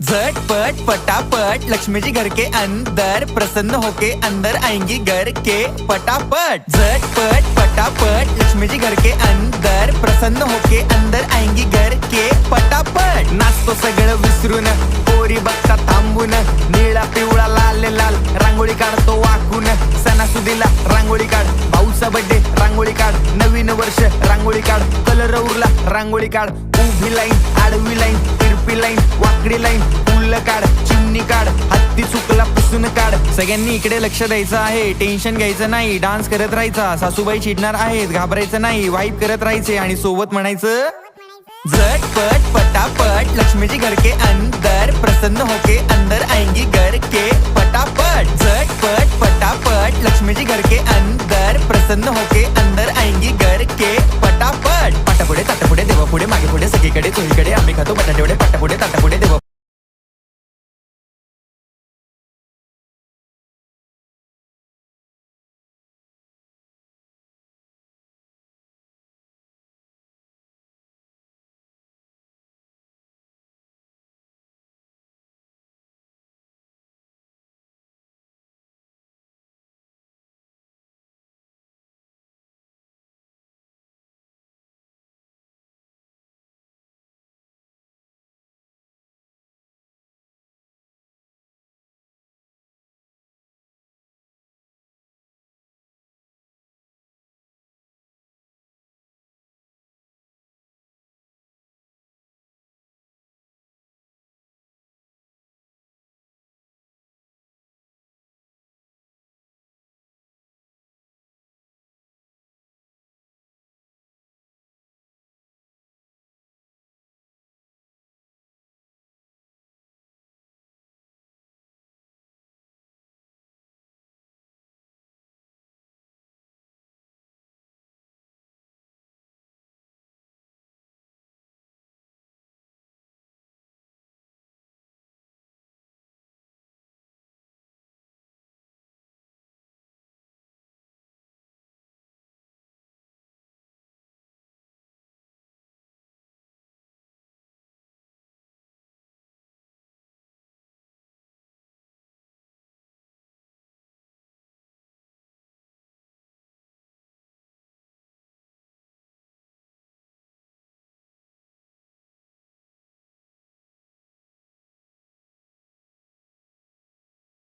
झटपट फटाफट लक्ष्मी जी घर के अंदर प्रसन्न होके अंदर आएंगी घर के फटाफट। झटपट फटाफट लक्ष्मी जी घर के अंदर प्रसन्न होके अंदर आएंगी घर के फटाफट। नाचतो सगळं विसरून पोरी बघता थांबून निळा पिवळा लाल लाल रांगोळी काढतो वाकून। सणासुदीला रांगोळी काढ, भाऊचा बर्थडे रांगोळी काढ, नवीन वर्ष रांगोळी काढ, कलर उरला रांगोळी काढ, उभी लाईन आडवी लाईन तिरपी लाईन वाकडी लाईन फुल काढ, चिमणी काढ, हत्ती चुकला पुसून काढ। सगळ्यांनी इकडे लक्ष द्यायचं आहे, टेन्शन घ्यायचं नाही, डान्स करत राहायचा। सासूबाई चिडणार आहेत, घाबरायचं नाही, वाईप करत राहायचे आणि सोबत म्हणायचं झटपट फटाफट लक्ष्मी जी घर के अंदर प्रसन्न होके अंदर आएंगी घर के फटाफट। झटपट फटाफट लक्ष्मी जी घर के अंदर प्रसन्न होके अंदर आएंगी घर के फटाफट। पाटापुढे ताटापुढे देवापुढे मागे पुढे सगळीकडे चोहीकडे आम्ही खातो बटाटेवडे पाटापुढे ताटापुढे देवा